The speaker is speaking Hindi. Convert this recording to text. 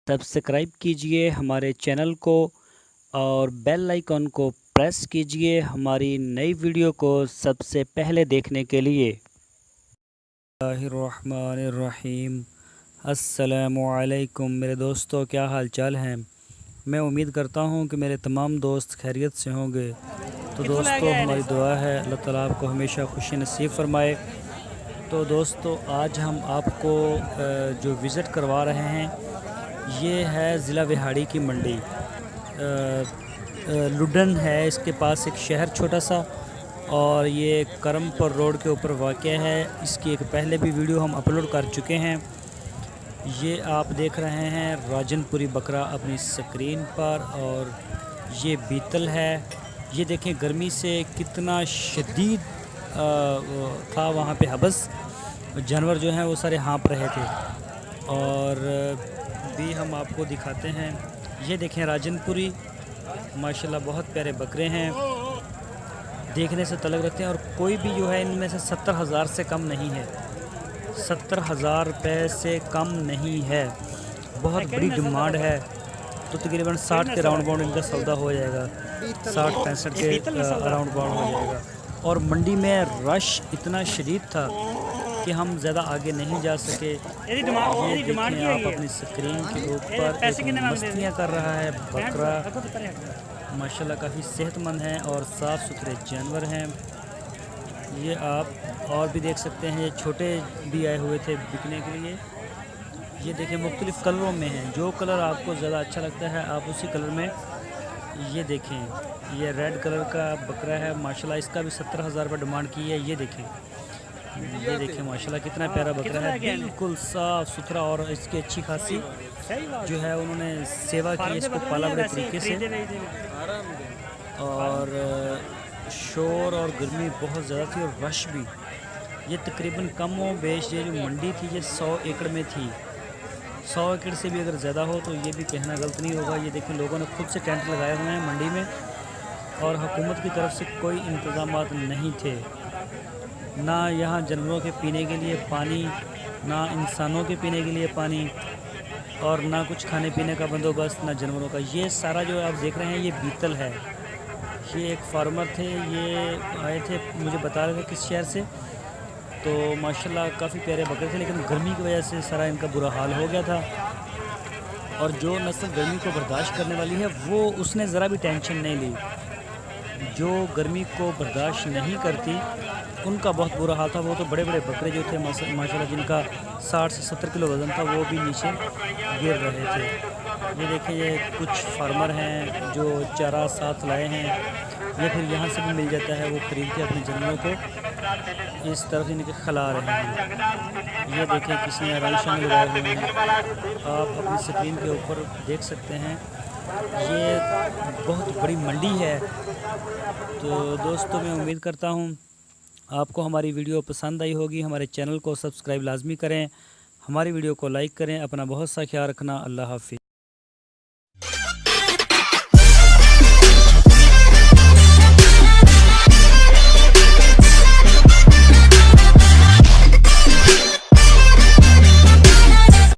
सब्सक्राइब कीजिए हमारे चैनल को और बेल आइकन को प्रेस कीजिए हमारी नई वीडियो को सबसे पहले देखने के लिए। बिस्मिल्लाहिर्रहमानिर्रहीम। अस्सलामुअलैकुम मेरे दोस्तों, क्या हाल चाल हैं। मैं उम्मीद करता हूं कि मेरे तमाम दोस्त खैरियत से होंगे। तो दोस्तों, हमारी दुआ है अल्लाह ताला आपको हमेशा खुशी नसीब फरमाए। तो दोस्तों, आज हम आपको जो विज़िट करवा रहे हैं ये है ज़िला विहाड़ी की मंडी। लुडन है इसके पास एक शहर छोटा सा, और ये करमपुर रोड के ऊपर वाक़ है। इसकी एक पहले भी वीडियो हम अपलोड कर चुके हैं। ये आप देख रहे हैं राजनपुरी बकरा अपनी स्क्रीन पर, और ये बीतल है। ये देखें गर्मी से कितना शदीद था वहाँ पे हबस, जानवर जो हैं वो सारे हाँप रहे थे। और भी हम आपको दिखाते हैं। ये देखें राजनपुरी, माशाल्लाह बहुत प्यारे बकरे हैं, देखने से तलब रखते हैं। और कोई भी जो है इनमें से 70,000 से कम नहीं है, 70,000 रुपये से कम नहीं है। बहुत बड़ी डिमांड है। तो तकरीबन 60 के राउंड बाउंड इनका सौदा हो जाएगा, 60-65 के राउंड बाउंड हो जाएगा। और मंडी में रश इतना शदीद था कि हम ज़्यादा आगे नहीं जा सके। ये देखें आप अपनी स्क्रीन के ऊपर मस्तियाँ कर रहा है बकरा, माशाल्लाह काफ़ी सेहतमंद हैं और साफ़ सुथरे जानवर हैं। ये आप और भी देख सकते हैं, ये छोटे भी आए हुए थे बिकने के लिए। ये देखें मुख्तलिफ़ कलरों में हैं, जो कलर आपको ज़्यादा अच्छा लगता है आप उसी कलर में। ये देखें ये रेड कलर का बकरा है, माशाल्लाह इसका भी 70,000 रुपये डिमांड की है। ये देखें माशाल्लाह कितना प्यारा बकरा है, बिल्कुल साफ़ सुथरा। और इसकी अच्छी खासी जो है उन्होंने सेवा की, इसको पाला बड़े तरीके से। और शोर और गर्मी बहुत ज़्यादा थी और रश भी। ये तकरीबन कम हो बेश ये जो मंडी थी ये 100 एकड़ में थी। 100 एकड़ से भी अगर ज़्यादा हो तो ये भी कहना गलत नहीं होगा। ये देखिए लोगों ने खुद से टेंट लगाए हुए हैं मंडी में, और हुकूमत की तरफ से कोई इंतज़ामात नहीं थे। ना यहाँ जानवरों के पीने के लिए पानी, ना इंसानों के पीने के लिए पानी, और ना कुछ खाने पीने का बंदोबस्त, ना जानवरों का। ये सारा जो आप देख रहे हैं ये बीतल है। ये एक फार्मर थे, ये आए थे, मुझे बता रहे थे किस शहर से। तो माशाल्लाह काफ़ी प्यारे बकरे थे, लेकिन गर्मी की वजह से सारा इनका बुरा हाल हो गया था। और जो नस्ल गर्मी को बर्दाश्त करने वाली है वो उसने ज़रा भी टेंशन नहीं ली। जो गर्मी को बर्दाश्त नहीं करती उनका बहुत बुरा हाल था। वो तो बड़े बड़े बकरे जो थे माशाल्लाह जिनका 60 से 70 किलो वज़न था वो भी नीचे गिर रहे थे। ये देखिए ये कुछ फार्मर हैं जो चारा साथ लाए हैं, या फिर यहाँ से भी मिल जाता है, वो खरीद के अपने जानवरों को इस तरफ इनके खिला रहे हैं। ये देखें किसने रंग शंग लगाए हुए हैं, आप अपनी स्क्रीन के ऊपर देख सकते हैं। ये बहुत बड़ी मंडी है। तो दोस्तों, मैं उम्मीद करता हूँ आपको हमारी वीडियो पसंद आई होगी। हमारे चैनल को सब्सक्राइब लाजमी करें, हमारी वीडियो को लाइक करें। अपना बहुत सा ख्याल रखना। अल्लाह हाफ़िज़।